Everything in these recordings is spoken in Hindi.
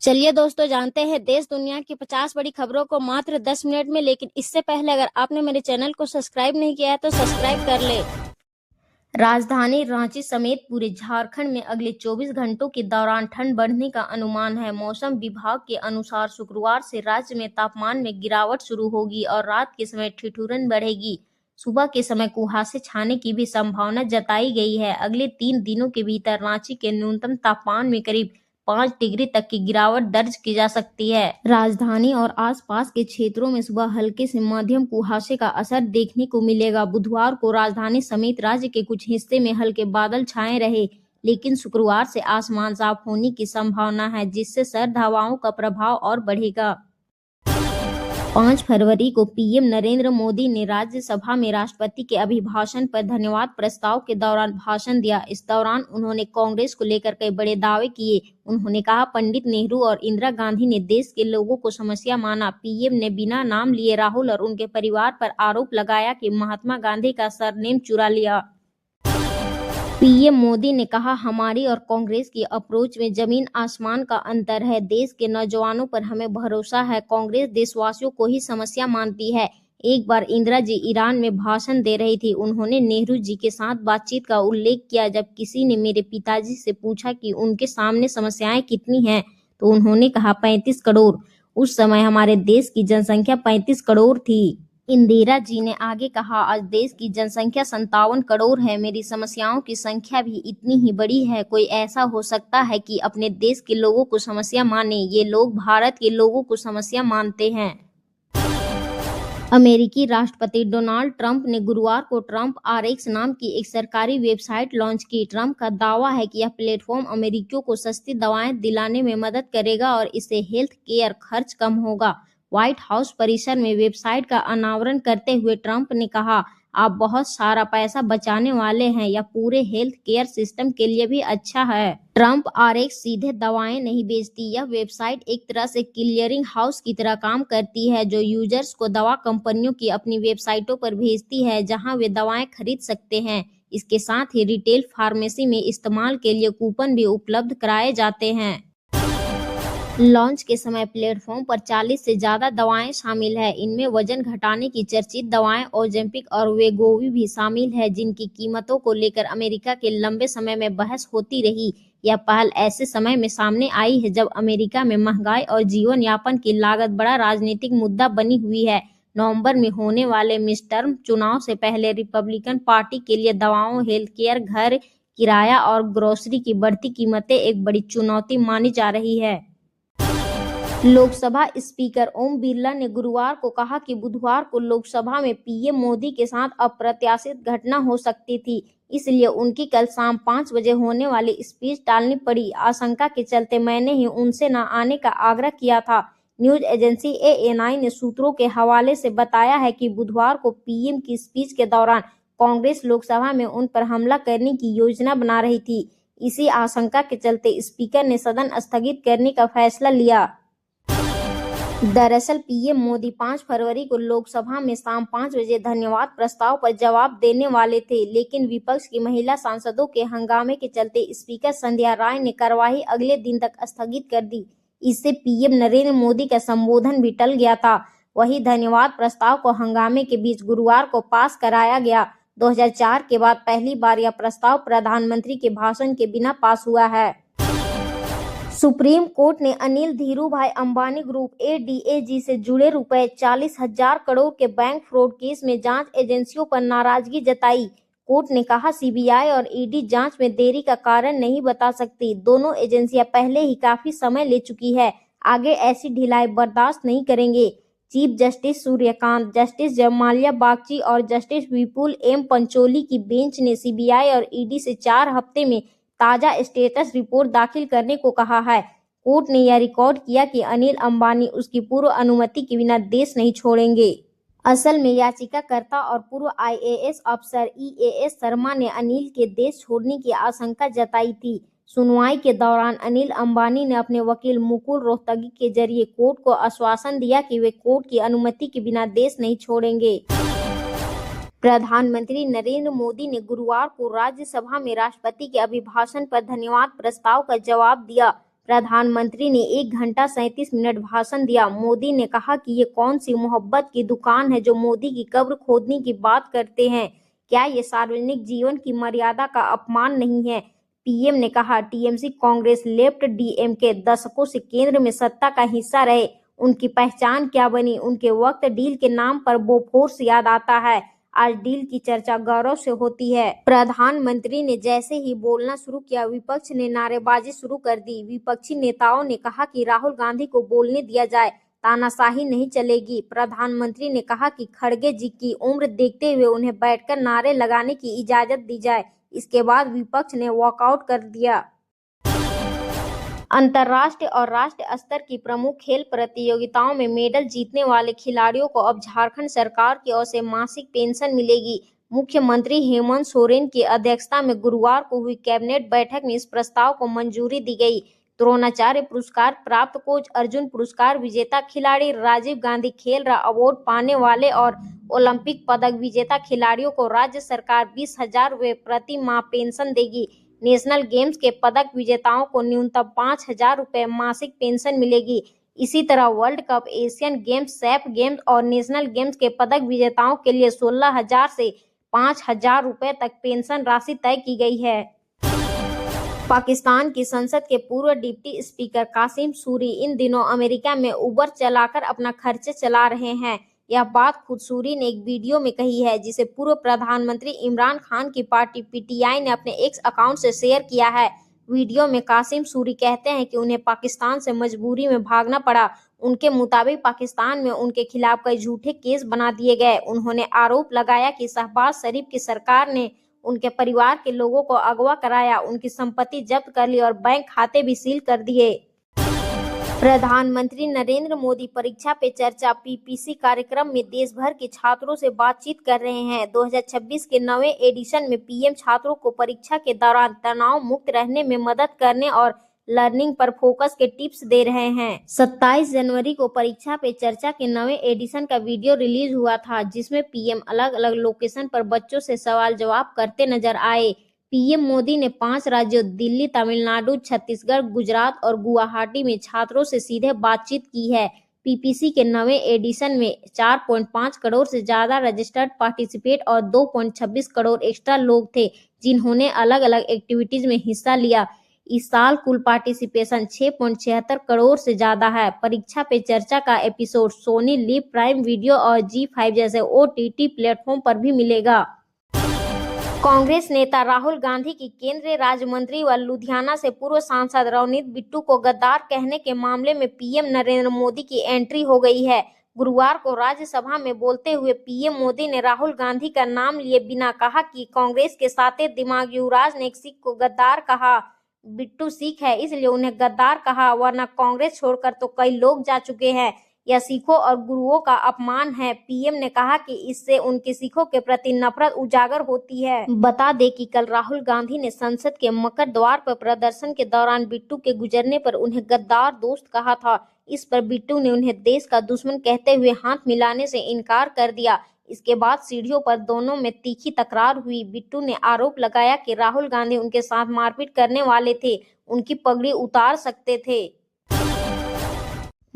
चलिए दोस्तों, जानते हैं देश दुनिया की 50 बड़ी खबरों को मात्र 10 मिनट में। लेकिन इससे पहले अगर आपने मेरे चैनल को सब्सक्राइब नहीं किया है तो सब्सक्राइब कर ले। राजधानी रांची समेत पूरे झारखंड में अगले 24 घंटों के दौरान ठंड बढ़ने का अनुमान है। मौसम विभाग के अनुसार शुक्रवार से राज्य में तापमान में गिरावट शुरू होगी और रात के समय ठिठुरन बढ़ेगी। सुबह के समय कुहासे छाने की भी संभावना जताई गई है। अगले 3 दिनों के भीतर रांची के न्यूनतम तापमान में करीब 5 डिग्री तक की गिरावट दर्ज की जा सकती है। राजधानी और आसपास के क्षेत्रों में सुबह हल्के से मध्यम कुहासे का असर देखने को मिलेगा। बुधवार को राजधानी समेत राज्य के कुछ हिस्से में हल्के बादल छाए रहे, लेकिन शुक्रवार से आसमान साफ होने की संभावना है, जिससे सर्द हवाओं का प्रभाव और बढ़ेगा। 5 फरवरी को पीएम नरेंद्र मोदी ने राज्यसभा में राष्ट्रपति के अभिभाषण पर धन्यवाद प्रस्ताव के दौरान भाषण दिया। इस दौरान उन्होंने कांग्रेस को लेकर कई बड़े दावे किए। उन्होंने कहा, पंडित नेहरू और इंदिरा गांधी ने देश के लोगों को समस्या माना। पीएम ने बिना नाम लिए राहुल और उनके परिवार पर आरोप लगाया कि महात्मा गांधी का सरनेम चुरा लिया। पीएम मोदी ने कहा, हमारी और कांग्रेस की अप्रोच में जमीन आसमान का अंतर है। देश के नौजवानों पर हमें भरोसा है। कांग्रेस देशवासियों को ही समस्या मानती है। एक बार इंदिरा जी ईरान में भाषण दे रही थी। उन्होंने नेहरू जी के साथ बातचीत का उल्लेख किया। जब किसी ने मेरे पिताजी से पूछा कि उनके सामने समस्याएं कितनी हैं, तो उन्होंने कहा 35 करोड़। उस समय हमारे देश की जनसंख्या 35 करोड़ थी। इंदिरा जी ने आगे कहा, आज देश की जनसंख्या 57 करोड़ है। मेरी समस्याओं की संख्या भी इतनी ही बड़ी है। कोई ऐसा हो सकता है कि अपने देश के लोगों को समस्या माने? ये लोग भारत के लोगों को समस्या मानते हैं। अमेरिकी राष्ट्रपति डोनाल्ड ट्रंप ने गुरुवार को ट्रंप आरएक्स नाम की एक सरकारी वेबसाइट लॉन्च की। ट्रंप का दावा है कि यह प्लेटफॉर्म अमेरिकियों को सस्ती दवाएं दिलाने में मदद करेगा और इससे हेल्थ केयर खर्च कम होगा। व्हाइट हाउस परिसर में वेबसाइट का अनावरण करते हुए ट्रंप ने कहा, आप बहुत सारा पैसा बचाने वाले हैं। यह पूरे हेल्थ केयर सिस्टम के लिए भी अच्छा है। ट्रंप आरएक्स सीधे दवाएं नहीं बेचती। यह वेबसाइट एक तरह से क्लियरिंग हाउस की तरह काम करती है, जो यूजर्स को दवा कंपनियों की अपनी वेबसाइटों पर भेजती है, जहां वे दवाएं खरीद सकते हैं। इसके साथ ही रिटेल फार्मेसी में इस्तेमाल के लिए कूपन भी उपलब्ध कराए जाते हैं। लॉन्च के समय प्लेटफॉर्म पर 40 से ज्यादा दवाएं शामिल है। इनमें वजन घटाने की चर्चित दवाएं ओजेम्पिक और वेगोवी भी शामिल है, जिनकी कीमतों को लेकर अमेरिका के लंबे समय में बहस होती रही। यह पहल ऐसे समय में सामने आई है जब अमेरिका में महंगाई और जीवन यापन की लागत बड़ा राजनीतिक मुद्दा बनी हुई है। नवंबर में होने वाले मिडटर्म चुनाव से पहले रिपब्लिकन पार्टी के लिए दवाओं, हेल्थ केयर, घर किराया और ग्रोसरी की बढ़ती कीमतें एक बड़ी चुनौती मानी जा रही है। लोकसभा स्पीकर ओम बिरला ने गुरुवार को कहा कि बुधवार को लोकसभा में पीएम मोदी के साथ अप्रत्याशित घटना हो सकती थी, इसलिए उनकी कल शाम 5 बजे होने वाली स्पीच टालनी पड़ी। आशंका के चलते मैंने ही उनसे न आने का आग्रह किया था। न्यूज एजेंसी एएनआई ने सूत्रों के हवाले से बताया है कि बुधवार को पीएम की स्पीच के दौरान कांग्रेस लोकसभा में उन पर हमला करने की योजना बना रही थी। इसी आशंका के चलते स्पीकर ने सदन स्थगित करने का फैसला लिया। दरअसल पीएम मोदी 5 फरवरी को लोकसभा में शाम 5 बजे धन्यवाद प्रस्ताव पर जवाब देने वाले थे, लेकिन विपक्ष की महिला सांसदों के हंगामे के चलते स्पीकर संध्या राय ने कार्यवाही अगले दिन तक स्थगित कर दी। इससे पीएम नरेंद्र मोदी का संबोधन भी टल गया था। वही धन्यवाद प्रस्ताव को हंगामे के बीच गुरुवार को पास कराया गया। 2004 के बाद पहली बार यह प्रस्ताव प्रधानमंत्री के भाषण के बिना पास हुआ है। सुप्रीम कोर्ट ने अनिल धीरूभाई अंबानी ग्रुप एडीएजी से जुड़े रुपए 40,000 करोड़ के बैंक फ्रॉड केस में जांच एजेंसियों पर नाराजगी जताई। कोर्ट ने कहा, सीबीआई और ईडी जांच में देरी का कारण नहीं बता सकती। दोनों एजेंसियां पहले ही काफी समय ले चुकी है। आगे ऐसी ढिलाई बर्दाश्त नहीं करेंगे। Chief justice Suryakant, justice Joymalya Bagchi और जस्टिस विपुल एम पंचोली की बेंच ने सीबीआई और ईडी से 4 हफ्ते में ताजा स्टेटस रिपोर्ट दाखिल करने को कहा है। कोर्ट ने यह रिकॉर्ड किया कि अनिल अंबानी उसकी पूर्व अनुमति के बिना देश नहीं छोड़ेंगे। असल में याचिकाकर्ता और पूर्व आईएएस अफसर ईएएस शर्मा ने अनिल के देश छोड़ने की आशंका जताई थी। सुनवाई के दौरान अनिल अंबानी ने अपने वकील मुकुल रोहतगी के जरिए कोर्ट को आश्वासन दिया कि वे कोर्ट की अनुमति के बिना देश नहीं छोड़ेंगे। प्रधानमंत्री नरेंद्र मोदी ने गुरुवार को राज्यसभा में राष्ट्रपति के अभिभाषण पर धन्यवाद प्रस्ताव का जवाब दिया। प्रधानमंत्री ने 1 घंटा 37 मिनट भाषण दिया। मोदी ने कहा कि ये कौन सी मोहब्बत की दुकान है जो मोदी की कब्र खोदने की बात करते हैं। क्या ये सार्वजनिक जीवन की मर्यादा का अपमान नहीं है? पीएम ने कहा, टीएमसी कांग्रेस लेफ्ट डीएमके दशकों से केंद्र में सत्ता का हिस्सा रहे। उनकी पहचान क्या बनी? उनके वक्त डील के नाम पर बोफोर्स याद आता है। आज डील की चर्चा गौरव से होती है। प्रधानमंत्री ने जैसे ही बोलना शुरू किया, विपक्ष ने नारेबाजी शुरू कर दी। विपक्षी नेताओं ने कहा कि राहुल गांधी को बोलने दिया जाए, तानाशाही नहीं चलेगी। प्रधानमंत्री ने कहा कि खड़गे जी की उम्र देखते हुए उन्हें बैठकर नारे लगाने की इजाजत दी जाए। इसके बाद विपक्ष ने वॉकआउट कर दिया। अंतर्राष्ट्रीय और राष्ट्रीय स्तर की प्रमुख खेल प्रतियोगिताओं में मेडल जीतने वाले खिलाड़ियों को अब झारखंड सरकार की ओर से मासिक पेंशन मिलेगी। मुख्यमंत्री हेमंत सोरेन की अध्यक्षता में गुरुवार को हुई कैबिनेट बैठक में इस प्रस्ताव को मंजूरी दी गई। द्रोणाचार्य पुरस्कार प्राप्त कोच, अर्जुन पुरस्कार विजेता खिलाड़ी, राजीव गांधी खेल रत्न अवार्ड पाने वाले और ओलंपिक पदक विजेता खिलाड़ियों को राज्य सरकार 20,000 रुपये प्रति माह पेंशन देगी। नेशनल गेम्स के पदक विजेताओं को न्यूनतम 5,000 रुपये मासिक पेंशन मिलेगी। इसी तरह world cup, Asian games, SAF games और नेशनल गेम्स के पदक विजेताओं के लिए 16,000 से 5,000 रुपये तक पेंशन राशि तय की गई है। पाकिस्तान की संसद के पूर्व डिप्टी स्पीकर कासिम सूरी इन दिनों अमेरिका में उबर चलाकर अपना खर्च चला रहे हैं। यह बात खुद सूरी ने एक वीडियो में कही है, जिसे पूर्व प्रधानमंत्री इमरान खान की पार्टी पीटीआई ने अपने एक्स अकाउंट से शेयर किया है। वीडियो में कासिम सूरी कहते हैं कि उन्हें पाकिस्तान से मजबूरी में भागना पड़ा। उनके मुताबिक पाकिस्तान में उनके खिलाफ कई झूठे केस बना दिए गए। उन्होंने आरोप लगाया कि शहबाज शरीफ की सरकार ने उनके परिवार के लोगों को अगवा कराया, उनकी संपत्ति जब्त कर ली और बैंक खाते भी सील कर दिए। प्रधानमंत्री नरेंद्र मोदी परीक्षा पे चर्चा पीपीसी कार्यक्रम में देश भर के छात्रों से बातचीत कर रहे हैं। 2026 के नवे एडिशन में पीएम छात्रों को परीक्षा के दौरान तनाव मुक्त रहने में मदद करने और लर्निंग पर फोकस के टिप्स दे रहे हैं। 27 जनवरी को परीक्षा पे चर्चा के नवे एडिशन का वीडियो रिलीज हुआ था, जिसमें पीएम अलग अलग लोकेशन पर बच्चों से सवाल जवाब करते नजर आए। पीएम मोदी ने 5 राज्यों दिल्ली, तमिलनाडु, छत्तीसगढ़, गुजरात और गुवाहाटी में छात्रों से सीधे बातचीत की है। पीपीसी के नवे एडिशन में 4.5 करोड़ से ज्यादा रजिस्टर्ड पार्टिसिपेट और 2.26 करोड़ एक्स्ट्रा लोग थे, जिन्होंने अलग अलग एक्टिविटीज में हिस्सा लिया। इस साल कुल पार्टिसिपेशन 6.76 करोड़ से ज्यादा है। परीक्षा पे चर्चा का episode Sony LIV, prime video और G5 जैसे ओटीटी प्लेटफॉर्म पर भी मिलेगा। कांग्रेस नेता राहुल गांधी की केंद्रीय राज्य मंत्री व लुधियाना से पूर्व सांसद रवनीत बिट्टू को गद्दार कहने के मामले में पीएम नरेंद्र मोदी की एंट्री हो गई है। गुरुवार को राज्यसभा में बोलते हुए पीएम मोदी ने राहुल गांधी का नाम लिए बिना कहा कि कांग्रेस के सातों दिमाग युवराज ने एक सिख को गद्दार कहा। बिट्टू सिख है, इसलिए उन्हें गद्दार कहा, वरना कांग्रेस छोड़कर तो कई लोग जा चुके हैं। यह सिखों और गुरुओं का अपमान है। पीएम ने कहा कि इससे उनके सिखों के प्रति नफरत उजागर होती है। बता दें कि कल राहुल गांधी ने संसद के मकर द्वार पर प्रदर्शन के दौरान बिट्टू के गुजरने पर उन्हें गद्दार दोस्त कहा था। इस पर बिट्टू ने उन्हें देश का दुश्मन कहते हुए हाथ मिलाने से इनकार कर दिया। इसके बाद सीढ़ियों पर दोनों में तीखी तकरार हुई। बिट्टू ने आरोप लगाया कि राहुल गांधी उनके साथ मारपीट करने वाले थे, उनकी पगड़ी उतार सकते थे।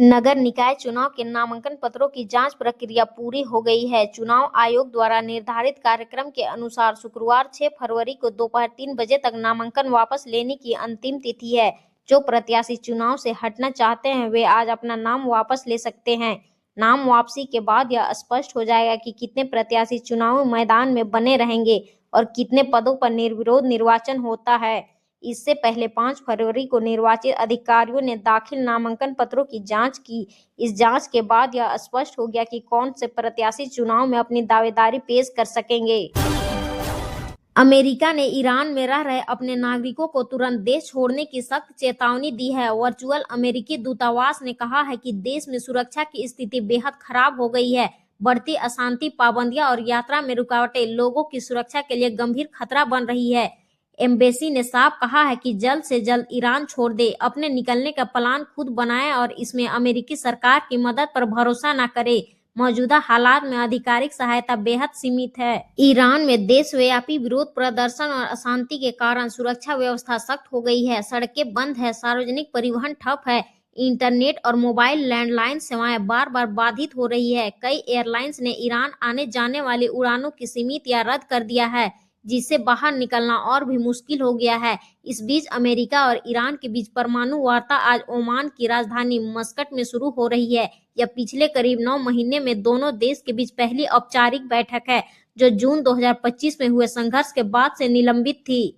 नगर निकाय चुनाव के नामांकन पत्रों की जांच प्रक्रिया पूरी हो गई है। चुनाव आयोग द्वारा निर्धारित कार्यक्रम के अनुसार शुक्रवार 6 फरवरी को दोपहर 3 बजे तक नामांकन वापस लेने की अंतिम तिथि है। जो प्रत्याशी चुनाव से हटना चाहते हैं वे आज अपना नाम वापस ले सकते हैं। नाम वापसी के बाद यह स्पष्ट हो जाएगा कि कितने प्रत्याशी चुनावी मैदान में बने रहेंगे और कितने पदों पर निर्विरोध निर्वाचन होता है। इससे पहले 5 फरवरी को निर्वाचित अधिकारियों ने दाखिल नामांकन पत्रों की जांच की। इस जांच के बाद यह स्पष्ट हो गया कि कौन से प्रत्याशी चुनाव में अपनी दावेदारी पेश कर सकेंगे। अमेरिका ने ईरान में रह रहे अपने नागरिकों को तुरंत देश छोड़ने की सख्त चेतावनी दी है। वर्चुअल अमेरिकी दूतावास ने कहा है कि देश में सुरक्षा की स्थिति बेहद खराब हो गई है। बढ़ती अशांति, पाबंदियां और यात्रा में रुकावटें लोगों की सुरक्षा के लिए गंभीर खतरा बन रही है। एम्बेसी ने साफ कहा है कि जल्द से जल्द ईरान छोड़ दे, अपने निकलने का प्लान खुद बनाए और इसमें अमेरिकी सरकार की मदद पर भरोसा न करे। मौजूदा हालात में आधिकारिक सहायता बेहद सीमित है। ईरान में देशव्यापी विरोध प्रदर्शन और अशांति के कारण सुरक्षा व्यवस्था सख्त हो गई है। सड़कें बंद है, सार्वजनिक परिवहन ठप है, इंटरनेट और मोबाइल लैंडलाइन सेवाएं बार बार बाधित हो रही है। कई एयरलाइंस ने ईरान आने जाने वाली उड़ानों की सीमित या रद्द कर दिया है, जिससे बाहर निकलना और भी मुश्किल हो गया है। इस बीच अमेरिका और ईरान के बीच परमाणु वार्ता आज ओमान की राजधानी मस्कट में शुरू हो रही है। यह पिछले करीब 9 महीने में दोनों देश के बीच पहली औपचारिक बैठक है, जो जून 2025 में हुए संघर्ष के बाद से निलंबित थी।